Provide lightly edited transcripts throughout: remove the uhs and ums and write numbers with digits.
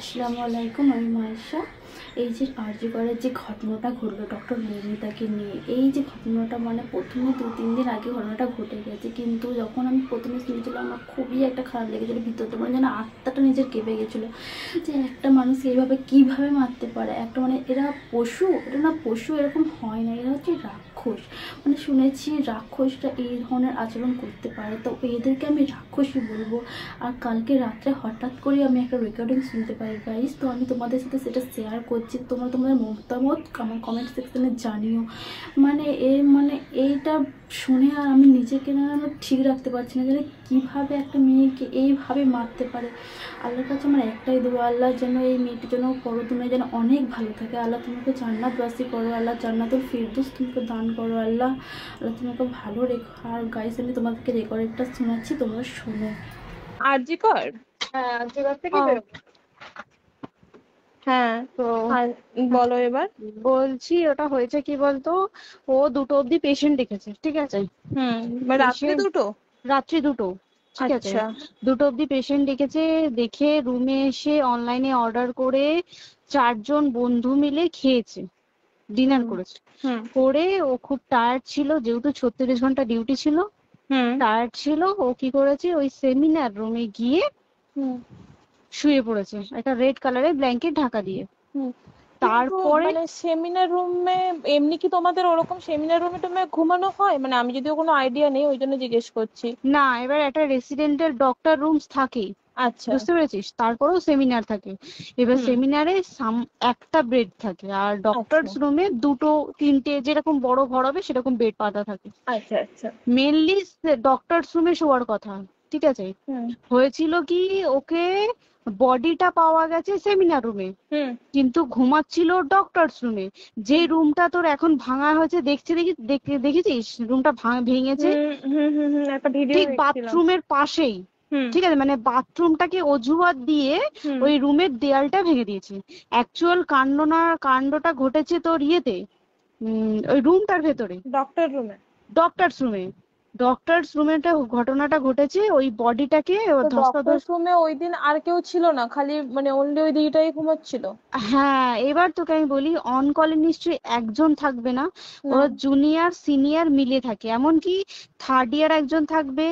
আসসালামু আলাইকুম, আমি মায়েশা। এই যে আরজি করের যে ঘটনাটা ঘটলো ডক্টর মৌমিতাকে নিয়ে, এই যে ঘটনাটা মানে প্রথমে 2-3 দিন আগে ঘটনাটা ঘটে গেছে, কিন্তু যখন আমি প্রথমে শুনেছিলাম আমার খুবই একটা খারাপ লেগেছিলো, ভিতরতে মানে যেন আত্মাটা নিজের কেঁপে গেছিলো যে একটা মানুষ এইভাবে কীভাবে মারতে পারে। একটা মানে এরা পশু, এটা না পশু, এরকম হয় না, এরা হচ্ছে রাক্ষস। মানে শুনেছি রাক্ষসরা এই ধরনের আচরণ করতে পারে, তো এদেরকে আমি রাক্ষসই বলবো। আর কালকে রাত্রে হঠাৎ করে আমি একটা রেকর্ডিং শুনতে পাই গাইস, তো আমি তোমাদের সাথে সেটা শেয়ার করছি। তোমাদের মতামত আমার কমেন্ট সেকশনে জানিও। মানে এইটা শুনে আর আমি নিজেকে না ঠিক রাখতে পারছি না, যে কীভাবে একটা মেয়েকে এইভাবে মারতে পারে। আল্লাহর কাছে আমার একটাই দোয়া, আল্লাহ যেন এই মেয়েটির জন্য পরদুনিয়ায় যেন অনেক ভালো থাকে। আল্লাহ তোমাকে জান্নাতবাসী করো, আল্লাহ জান্নাতুল ফিরদৌস তোমাকে দান করো, আল্লাহ আল্লাহ তোমাকে ভালো রেখো। আর গাইস আমি তোমাদেরকে রেকর্ডিংটা শোনাচ্ছি, তোমরা শোনো। আরজি কর। হ্যাঁ, আর্যিকর থেকে ও বেরোবো। হ্যাঁ। তো আর বলো এবার। বলছি ওটা হয়েছে কি বলতো, ও 2টো অবধি পেশেন্ট দেখেছে, ঠিক আছে। রাত্রে পেশেন্ট দুটো। রাত্রি 2টো, ঠিক আছে। আচ্ছা। 2টো অবধি পেশেন্ট দেখেছে, দেখে রুমে এসে অনলাইনে অর্ডার করে 4জন বন্ধু মিলে খেয়েছে, ডিনার হুম করেছে। হুম করে ও খুব টায়ার্ড ছিল, যেহেতু 36 ঘন্টা ডিউটি ছিল, হুম টায়ার্ড ছিল। ও কি করেছে, ওই সেমিনার রুমে গিয়ে হুম শুয়ে পড়েছে একটা রেড কালারের ব্ল্যাঙ্কেট ঢাকা দিয়ে। হুম কিন্তু তারপরে মানে সেমিনার রুমে এমনি কি তোমাদের ওরকম সেমিনার রুমে তুমি ঘুমানো হয়? মানে আমি যদিও কোনো আইডিয়া নেই, ওই জন্য জিজ্ঞেস করছি। না, এবার একটা রেসিডেন্টাল ডক্টর রুমস থাকেই, আচ্ছা। বুঝতে পেরেছিস, তারপরেও সেমিনার থাকে। এবার হুম। সেমিনারে একটা বেড থাকে, আর আচ্ছা ডক্টরস রুমে 2-3টে যেরকম বড় ঘর হবে সেরকম বেড পাতা থাকে। আচ্ছা আচ্ছা। মেনলি ডক্টরস রুমে শোয়ার কথা, ঠিক আছে। হুম হয়েছিল কি, ওকে বডিটা পাওয়া গেছে সেমিনার রুমে, হুম কিন্তু ঘুমাচ্ছিল ডক্টরস রুমে। যে হুম রুমটা তোর এখন ভাঙা হয়েছে, দেখেছিস রুমটা ভেঙেছে, একটা ভিডিও ঠিক দেখছিলাম। বাথরুমের পাশেই, হুম ঠিক আছে। মানে বাথরুমটাকে অজুহাত দিয়ে হুম ওই রুমের দেয়ালটা ভেঙে দিয়েছে। অ্যাকচুয়াল কাণ্ডটা ঘটেছে তোর ইয়েতে, ওই রুমটার ভেতরে, ডক্টর রুমে। ডক্টরস রুমে। ডক্টরস রুমেটা ঘটনাটা ঘটেছে, ওই বডিটাকে তো ডক্টর ধস্তাধস্তি। রুমে ওই দিন আর কেউ ছিল না, খালি মানে অনলি ওই দিদিটাই ঘুমাচ্ছিল? হ্যাঁ, এবার তোকে আমি বলি, অন কলে নিশ্চয়ই একজন থাকবে না, না। ওরা জুনিয়র সিনিয়র মিলে থাকে। এমনকি থার্ড ইয়ার একজন থাকবে,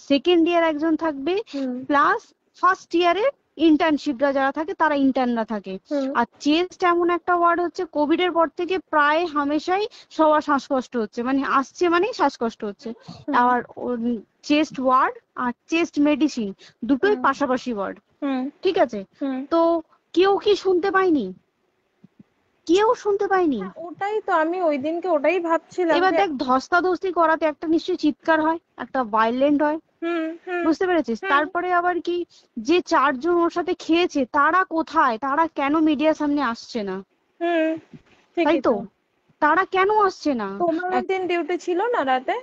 সেকেন্ড ইয়ার একজন থাকবে, হুম প্লাস ফার্স্ট ইয়ারের ইন্টার্নশিপরা যারা থাকে তারা ইন্টার্নরা থাকে। হুম আর চেস্ট এমন একটা ওয়ার্ড হচ্ছে, কোভিড এর পর থেকে প্রায় হামেশাই সবার শ্বাসকষ্ট হচ্ছে, মানে আসছে মানেই শ্বাসকষ্ট হচ্ছে। হুম আর চেস্ট ওয়ার্ড আর চেস্ট মেডিসিন দুটোই হুম পাশাপাশি ওয়ার্ড, হুম ঠিক আছে। হুম। তো কেউ কি শুনতে পায়নি? কেউ শুনতে পায়নি। হ্যাঁ, ওটাই তো আমি ওই দিনকে ওটাই ভাবছিলাম এবার যে। দেখ, ধস্তাধস্তি করাতে একটা নিশ্চয়ই চিৎকার হয়, একটা ভায়োলেন্ট হয়, হুম হুম বুঝতে পেরেছিস। হুম তারপরে আবার কি, যে 4জন ওর সাথে খেয়েছে তারা কোথায়, তারা কেন মিডিয়ার সামনে আসছে না? হুম। তাই ঠিকই তো, তো। তারা কেন আসছে না? তোমার ওই এক- দিন ডিউটি ছিল না রাতে?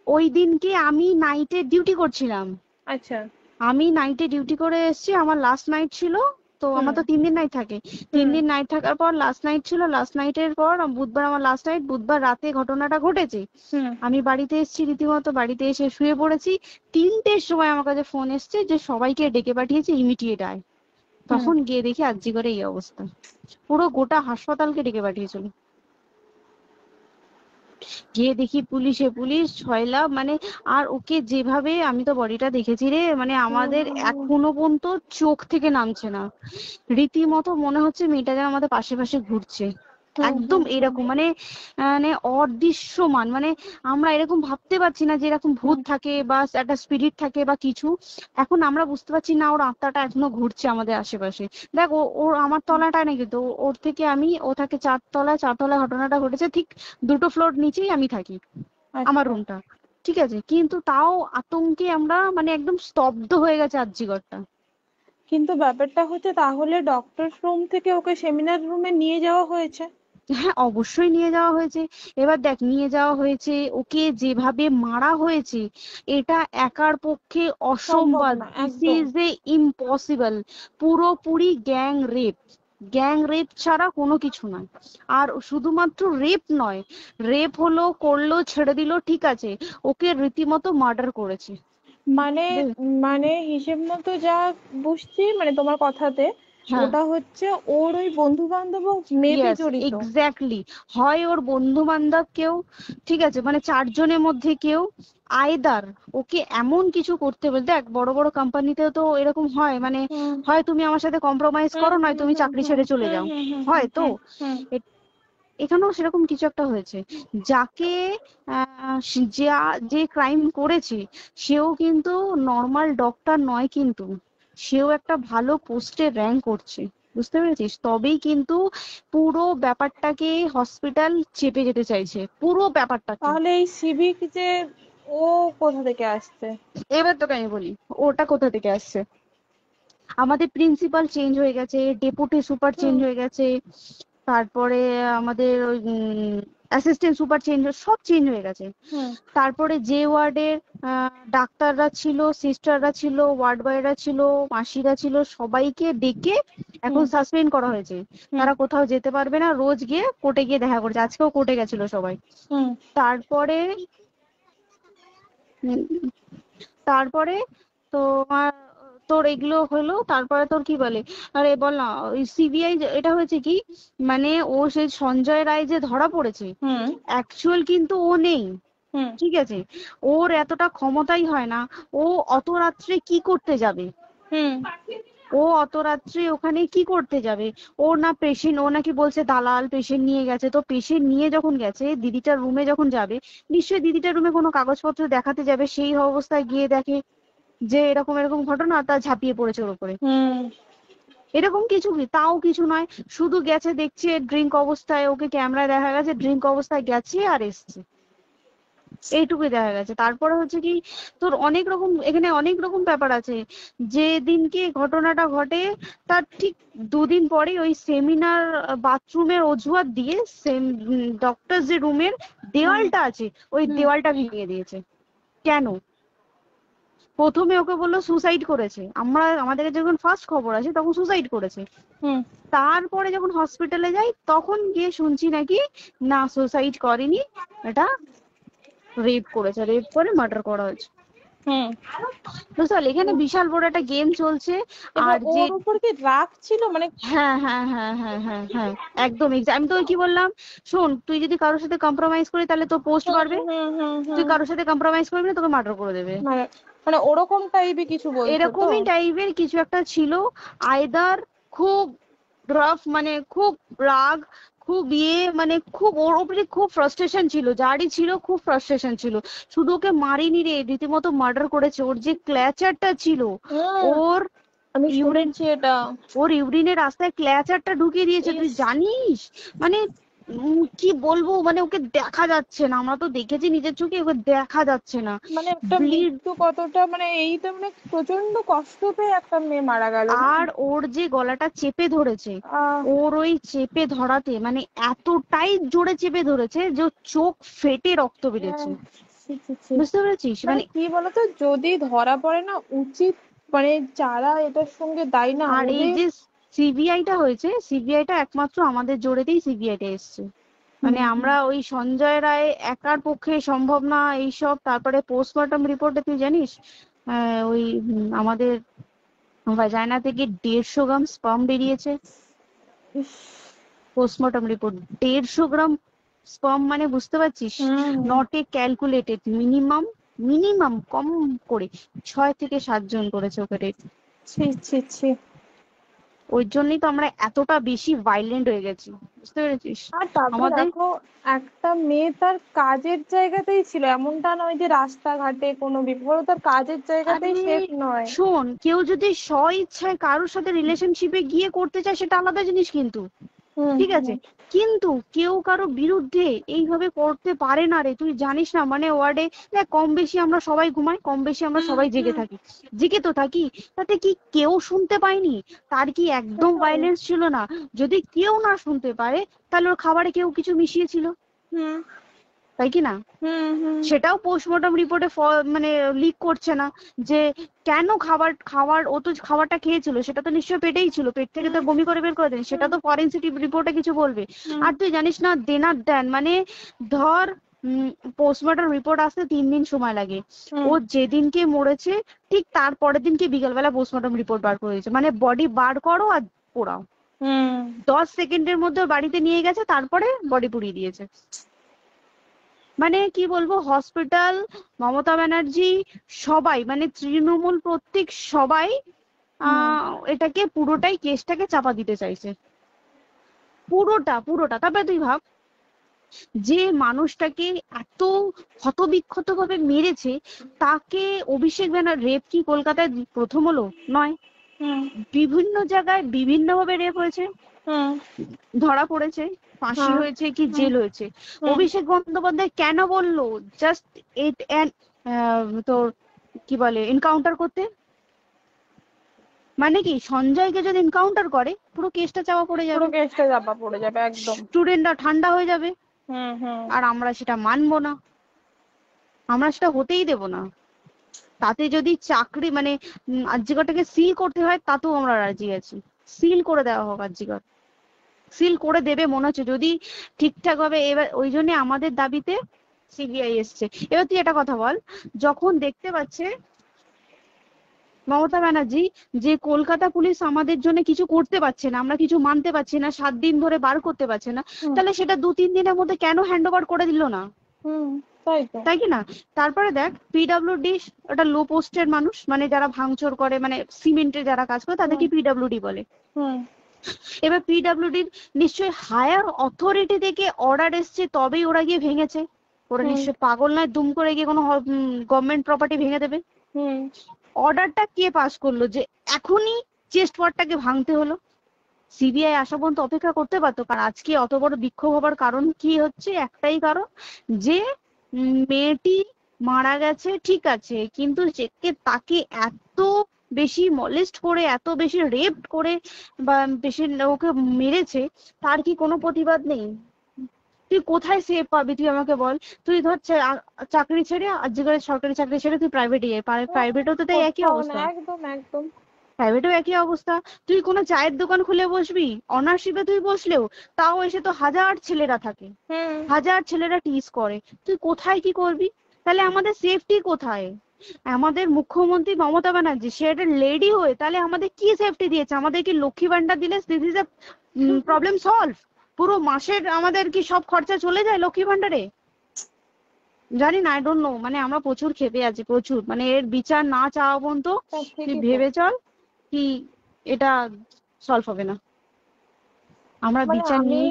ওই দিনকে আমি নাইটে ডিউটি করছিলাম। আচ্ছা। আমি নাইটে ডিউটি করে এসেছি, আমার লাস্ট নাইট ছিল। তো আমার হুম তো 3 দিন নাইট থাকে, তিন হুম দিন নাইট থাকার পর লাস্ট নাইট ছিল, লাস্ট নাইটের পর বুধবার আমার লাস্ট নাইট, বুধবার রাতে ঘটনাটা ঘটেছে। হুম আমি বাড়িতে এসেছি, রীতিমতো বাড়িতে এসে শুয়ে পড়েছি। 3টের সময় আমার কাছে ফোন এসছে যে সবাইকে ডেকে পাঠিয়েছে, ইমিডিয়েট আয়। হুম। তখন গিয়ে দেখি আরজি করে এই অবস্থা, পুরো গোটা হাসপাতালকে ডেকে পাঠিয়েছিল। গিয়ে দেখি পুলিশ ছয়লা, মানে। আর ওকে যেভাবে, আমি তো বডিটা দেখেছি রে, মানে আমাদের এখনো পর্যন্ত চোখ থেকে নামছে না। রীতিমতো মনে হচ্ছে মেয়েটা যেন আমাদের পাশে পাশে ঘুরছে, হুম একদম হুম হুম এরকম, মানে মানে অদৃশ্যমান, মানে আমরা এরকম ভাবতে পারছি না যে এরকম ভূত হুম থাকে বা একটা স্পিরিট থাকে বা কিছু। এখন আমরা বুঝতে পারছি না, ওর আত্মাটা এখনো ঘুরছে আমাদের আশেপাশে। দেখ, ওর আমার তলাটায় না, কিন্তু ওর থেকে ও থাকে 4 তলায়, 4 তলায় ঘটনাটা ঘটেছে, ঠিক 2টো ফ্লোর নিচেই আমি থাকি, আমার আচ্ছা। রুমটা, ঠিক আছে। কিন্তু তাও আতঙ্কে আমরা মানে একদম স্তব্ধ হয়ে গেছে আর্জিগরটা। কিন্তু ব্যাপারটা হচ্ছে, তাহলে ডক্টর রুম থেকে ওকে সেমিনার রুমে নিয়ে যাওয়া হয়েছে? হ্যাঁ, অবশ্যই নিয়ে যাওয়া হয়েছে। এবার দেখ, নিয়ে যাওয়া হয়েছে, ওকে যেভাবে মারা হয়েছে, এটা একার পক্ষে সম্ভব অসম্ভব, না দিস একদম। Is a impossible. পুরোপুরি গ্যাং রেপ, গ্যাং রেপ ছাড়া কোনো কিছু নয়। আর শুধুমাত্র রেপ নয়, রেপ হলো, করলো, ছেড়ে দিল, ঠিক আছে, ওকে রীতিমতো মার্ডার করেছে। মানে বুঝ- মানে হিসেব মতো যা বুঝছি, মানে তোমার কথাতে, হ্যাঁ, ওটা হচ্ছে ওর ওই বন্ধু বান্ধব মেবি ইয়েস জড়িত। এক্স্যাক্টলি। হয় ওর বন্ধু বান্ধব কেউ, ঠিক আছে, মানে চারজনের মধ্যে কেউ, আইদার ওকে এমন কিছু করতে বলতে, দেখ বড় বড় কোম্পানিতেও তো এরকম হয়, মানে হুম হয় তুমি আমার সাথে কম্প্রোমাইজ হুম করো, নয় হুম তুমি হুম চাকরি হুম ছেড়ে চলে হুম যাও, হুম হুম হয় হুম তো। হুম হুম এখানেও সেরকম কিছু একটা হয়েছে। যাকে যে ক্রাইম করেছে সেও কিন্তু নর্মাল ডক্টর নয়, কিন্তু সেও একটা ভালো পোস্টে র্যাঙ্ক করছে, বুঝতে পেরেছিস? তবেই কিন্তু পুরো ব্যাপারটাকে হসপিটাল চেপে যেতে চাইছে, পুরো ব্যাপারটাকে। তাহলে এই সিভিক যে ও কোথা থেকে আসছে? এবার তোকে আমি বলি ওটা কোথা থেকে আসছে। আমাদের প্রিন্সিপাল চেঞ্জ হয়ে গেছে, ডেপুটি সুপার চেঞ্জ হুম হয়ে গেছে, তারপরে আমাদের ওই অ্যাসিস্ট্যান্ট সুপার চেঞ্জ, সব চেঞ্জ হয়ে গেছে। হুম তারপরে যে ওয়ার্ডের ডাক্তাররা ছিল, সিস্টাররা ছিল, ওয়ার্ড বয়রা ছিল, মাসিরা ছিল, সবাইকে ডেকে এখন হুম সাসপেন্ড করা হয়েছে। হুম তারা কোথাও যেতে পারবে না, রোজ গিয়ে কোর্টে গিয়ে দেখা করছে, আজকেও কোর্টে গেছিল সবাই। হুম তারপরে উম, তারপরে তোমার তোর এগুলো হলো, তারপরে তোর কি বলে, আরে বল না, ওই সিবিআই এটা হয়েছে কি, মানে ও সেই সঞ্জয় রায় যে ধরা পড়েছে, হুম অ্যাকচুয়াল কিন্তু ও নেই, হুম ঠিক আছে? ওর এতটা ক্ষমতাই হয় না। ও অত রাত্রে কি করতে যাবে? হুম ও অত রাত্রে ওখানে কি করতে যাবে? ও না পেশেন্ট, ও নাকি বলছে দালাল পেশেন্ট নিয়ে গেছে, তো পেশেন্ট নিয়ে যখন গেছে দিদিটার রুমে যখন যাবে, নিশ্চয়ই দিদিটার রুমে কোনো কাগজপত্র দেখাতে যাবে, সেই অবস্থায় গিয়ে দেখে যে এরকম এরকম ঘটনা, তা ঝাঁপিয়ে পড়েছে ওর উপরে। হুম এরকম কিছু কি, তাও কিছু নয়, শুধু গেছে দেখছে ড্রিঙ্ক অবস্থায়, ওকে ক্যামেরায় দেখা গেছে ড্রিঙ্ক অবস্থায় গেছে আর এসছে, এইটুকুই দেখা গেছে। তারপরে হচ্ছে কি, তোর অনেক রকম এখানে অনেক রকম ব্যাপার আছে। যে দিনকে ঘটনাটা ঘটে তার ঠিক দুদিন পরে ওই সেমিনার বাথরুমের অজুহাত দিয়ে সেম ডক্টর যে রুমের হুম দেওয়ালটা আছে ওই হুম দেওয়ালটা ভেঙে দিয়েছে। কেন? প্রথমে ওকে বললো সুসাইড করেছে, আমাদের যখন ফার্স্ট খবর আছে তখন সুসাইড করেছে। হুম তারপরে যখন হসপিটালে যাই তখন গিয়ে শুনছি নাকি না সুসাইড করেনি, এটা রেপ করেছে, রেপ করে মার্ডার করা হয়েছে। হুম বুঝতে পারলি, এখানে বিশাল বড় একটা গেম চলছে। এবার আর যে ওর উপর কি রাগ ছিল মানে? হ্যাঁ হ্যাঁ হ্যাঁ হ্যাঁ হ্যাঁ হ্যাঁ, একদম আমি তোকে কি বললাম, শোন, তুই যদি কারোর সাথে কম্প্রোমাইজ করি তাহলে তোর পোস্ট হুম বাড়বে, হুম হুম তুই হুম কারোর সাথে কম্প্রোমাইজ করবি না তোকে মার্ডার করে দেবে। মানে মানে ওরকম টাইপের কিছু বলছো তো? এরকমই টাইপের কিছু একটা ছিল। আইদার খুব রাফ, মানে খুব রাগ, খুব মানে খুব ওর উপরে খুব ফ্রাস্ট্রেশন ছিল, যারই ছিল খুব ফ্রাস্ট্রেশন ছিল। শুধু ওকে মারিনি রে, রীতিমতো মার্ডার করেছে। ওর যে ক্ল্যাচারটা ছিল, হুম ওর আমি ইউরিন, শুনেছি এটা। ওর ইউরিনের রাস্তায় ক্ল্যাচারটা ঢুকিয়ে দিয়েছে, তুই ইস, জানিস? মানে কি বলবো, মানে ওকে দেখা যাচ্ছে না, আমরা তো দেখেছি নিজের চোখে, ওকে দেখা যাচ্ছে না, মানে একটা ব্লিড। মৃত্যু কতটা, মানে এই তো মানে প্রচন্ড কষ্ট পেয়ে একটা মেয়ে মারা গেল না? আর ওর যে গলাটা চেপে ধরেছে, আহ ওর ওই চেপে ধরাতে মানে এতটাই জোরে চেপে ধরেছে যে ওর চোখ ফেটে রক্ত বেরিয়েছে, আহ, ছি, ছি, ছি। বুঝতে পেরেছিস? মানে মানে কি বলতো, যদি ধরা পড়ে না উচিত, মানে যারা এটার সঙ্গে দায়ী না আর এই ওদের। যে সিবিআইটা হয়েছে, সিবিআইটা একমাত্র আমাদের জোরেতেই সিবিআইটা এসছে। হুম মানে আমরা ওই সঞ্জয় রায় একার পক্ষে সম্ভব না এইসব। তারপরে পোস্টমর্টম রিপোর্টে তুই জানিস ওই আমাদের ভাজাইনা থেকে 150 গ্রাম স্পার্ম বেরিয়েছে। ইস, পোস্টমর্টম রিপোর্ট, 150 গ্রাম স্পার্ম, মানে বুঝতে পারছিস? Hmm not a calculated, minimum, minimum কম করে 6 থেকে 7 জন করেছে ওকে rape। ছি ছি ছি। ওই জন্যই তো আমরা এতটা বেশি ভাইলেন্ট হয়ে গেছি, বুঝতে পেরেছিস? আর তারপরে আমাদের দেখো, একটা মেয়ে তার কাজের জায়গাতেই ছিল, এমনটা নয় যে রাস্তাঘাটে কোনো বিপদ, ও তার কাজের জায়গাতেই আরে সেফ নয়। শোন, কেউ যদি স্ব ইচ্ছায় কারোর সাথে রিলেশনশিপে গিয়ে করতে চায় সেটা আলাদা জিনিস, কিন্তু হুম ঠিক আছে, হুম কিন্তু কেউ কারো বিরুদ্ধে এইভাবে করতে পারে না রে, তুই জানিস না? মানে ওয়ার্ডে দেখ, কম বেশি আমরা সবাই ঘুমাই, কম বেশি আমরা হুম সবাই জেগে হুম থাকি, জেগে তো থাকি, তাতে কি কেউ শুনতে পায়নি? তার কি একদম সেটাই। ভাইলেন্স ছিল না? যদি কেউ না শুনতে পারে তাহলে ওর খাবারে কেউ কিছু মিশিয়েছিল, হুম তাই কি না? হুম হুম সেটাও পোস্টমর্টম রিপোর্টে মানে লিক করছে না, যে কেন খাবার খাবার ও তো খাবারটা খেয়েছিল, সেটা তো নিশ্চয়ই পেটেই ছিল, পেট থেকে তো হুম বমি করে বের করে দেন, সেটা হুম তো ফরেনসিক রিপোর্টে কিছু বলবে। হুম আর তুই জানিস না, দেনার দেন মানে ধর পোস্টমর্টম রিপোর্ট আসতে 3 দিন সময় লাগে। হুম ও যেদিনকে মরেছে ঠিক তার পরের দিনকে বিকেলবেলা পোস্টমর্টম রিপোর্ট বার করে দিয়েছে, মানে বডি বার করো আর পোড়াও। হুম 10 সেকেন্ডের মধ্যে ওর বাড়িতে নিয়ে গেছে, তারপরে বডি পুড়িয়ে দিয়েছে। মানে কি বলবো, হসপিটাল, মমতা ব্যানার্জি, সবাই মানে তৃণমূল প্রত্যেক সবাই হুম এটাকে পুরোটাই কেসটাকে চাপা দিতে চাইছে, পুরোটা পুরোটা। তারপরে তুই ভাব, যে মানুষটাকে এত ক্ষতবিক্ষত ভাবে মেরেছে, তাকে অভিষেক ব্যানার রেপ কি কলকাতায় প্রথম হলো? নয়, হুম বিভিন্ন জায়গায় বিভিন্ন ভাবে রেপ হয়েছে, হুম ধরা পড়েছে, ফাঁসি হ্যাঁ হয়েছে কি হুম জেল হয়েছে। হুম অভিষেক বন্দ্যোপাধ্যায় কেন বললো জাস্ট ইট অ্যান তোর কি বলে এনকাউন্টার করতে? মানে কি সঞ্জয়কে যদি এনকাউন্টার করে পুরো কেসটা চাপা পড়ে পুরো যাবে, কেসটা চাপা পড়ে যাবে একদম। স্টুডেন্টরা ঠান্ডা হয়ে যাবে, হুম হুম আর আমরা সেটা মানবো না, আমরা সেটা হতেই দেব না। তাতে যদি চাকরি মানে আরজিকরটাকে সিল করতে হয় তাতেও আমরা রাজি আছি, সিল করে দেওয়া হোক আরজিকর, সিল করে দেবে মনে হচ্ছে যদি ঠিকঠাক ভাবে। এবার ওই জন্য আমাদের দাবিতে সিবিআই এসছে। এবার তুই একটা কথা বল, যখন দেখতে পাচ্ছে মমতা ব্যানার্জি যে কলকাতা পুলিশ আমাদের জন্য কিছু করতে পারছে না, আমরা কিছু মানতে পারছি না, 7 দিন ধরে বার করতে পারছে না, হুম তাহলে সেটা 2-3 দিনের মধ্যে কেন হ্যান্ড ওভার করে দিল না? হুম তাই তো। তাই কি না? তারপরে দেখ পিডব্লিউডি, ওটা লো পোস্টের মানুষ, মানে যারা ভাঙচুর করে, মানে সিমেন্টের যারা কাজ করে তাদেরকে হুম পিডব্লিউডি বলে। হুম এবার পিডব্লিউডির নিশ্চয়ই হায়ার অথরিটি থেকে অর্ডার এসছে তবেই ওরা গিয়ে ভেঙেছে। ওরা হুম নিশ্চয়ই পাগল নয় দুম করে গিয়ে কোনো গভর্নমেন্ট প্রপার্টি ভেঙে দেবে। হুম অর্ডারটা কে পাস করলো যে এখনই চেস্ট ওয়ার্ডটাকে ভাঙতে হলো? সিবিআই আসা পর্যন্ত অপেক্ষা করতে পারতো। কারণ আজকে অত বড় বিক্ষোভ হবার কারণ কি হচ্ছে? একটাই কারণ, যে মেয়েটি মারা গেছে ঠিক আছে, কিন্তু তাকে এত বেশি মলেস্ট করে, এত বেশি রেপ করে বা বেশি ওকে মেরেছে, তার কি কোনো প্রতিবাদ নেই? তুই কোথায় সেভ পাবি তুই আমাকে বল? তুই ধর চাকরি ছেড়ে, আজকের সরকারি চাকরি ছেড়ে তুই প্রাইভেটে যাই, প্রাইভেটেও তো তাই একই কোথাও না, অবস্থা, একদম একদম। প্রাইভেটেও একই অবস্থা। তুই কোনো চায়ের দোকান খুলে বসবি, অনার্সশিপে তুই বসলেও তাও এসে তো হাজার ছেলেরা থাকে, হুম হাজার ছেলেরা টিজ করে, তুই কোথায় কি করবি? তাহলে আমাদের সেফটি কোথায়? আমাদের মুখ্যমন্ত্রী মমতা ব্যানার্জি সে একটা লেডি হয়ে তাহলে আমাদের কি সেফটি দিয়েছে? আমাদের কি লক্ষ্মী ভান্ডার দিলে this is a problem solve? পুরো মাসের আমাদের কি সব খরচা চলে যায় লক্ষ্মী ভান্ডারে? জানি না, আই ডোন্ট নো। মানে আমরা প্রচুর ক্ষেপে আছি, প্রচুর। মানে এর বিচার না চাওয়া পর্যন্ত তা তুই ঠিকই তো। ভেবে চল কি এটা সলভ হবে না। আমরা মানে বিচার আমি নিয়ে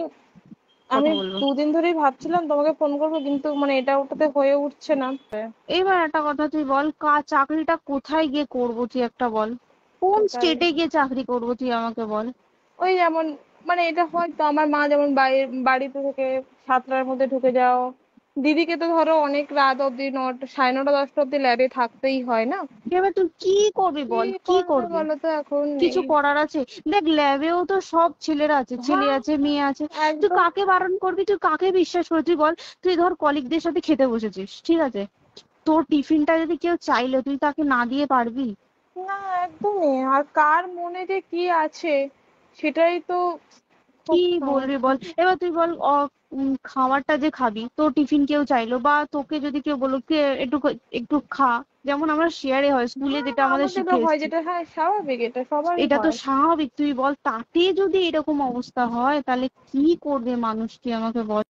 আমি কথা বলবো। 2 দিন ধরেই ভাবছিলাম তোমাকে ফোন করবো, কিন্তু মানে এটা ওটাতে হয়ে উঠছে না। এবার একটা কথা তুই বল, চাকরিটা কোথায় গিয়ে করবো তুই একটা বল? কোন সেটাই। স্টেটে গিয়ে চাকরি করবো তুই আমাকে বল? ওই যেমন, মানে এটা হয়তো আমার মা যেমন বাড়িতে থেকে 7টার মধ্যে ঢুকে যাও, দিদিকে তো ধরো অনেক রাত অব্দি 9টা, 9:30 10টা অব্দি ল্যাবে থাকতেই হয় না। এবার তুই কি করবি কি বল, কি করবে করবি? বলো তো এখন? কিছু করার আছে? দেখ ল্যাবেও তো সব ছেলেরা আছে, ছেলে হ্যাঁ আছে মেয়ে আছে। তুই একদম। কাকে বারণ করবি, তুই কাকে বিশ্বাস করবি তুই বল? তুই ধর কলিগদের সাথে খেতে বসেছিস, ঠিক আছে, তোর টিফিনটা যদি কেউ চাইলো তুই তাকে না দিয়ে পারবি? না একদমই। আর কার মনে যে কি আছে সেটাই তো কি খুব বলবি সমস্যা। বল? এবার তুই বল খাবারটা যে খাবি, তোর টিফিন কেউ চাইলো বা তোকে যদি কেউ বললো কে একটু একটু খা, যেমন আমরা শেয়ারে হয় স্কুলে হ্যাঁ যেটা আমাদের শিখে আমাদেরও হয়, এসেছি, যেটা হ্যাঁ স্বাভাবিক, এটা সবারই এটা তো হয়। স্বাভাবিক। তুই বল তাতে যদি এরকম অবস্থা হয় তাহলে কি করবে মানুষ, কি আমাকে বল?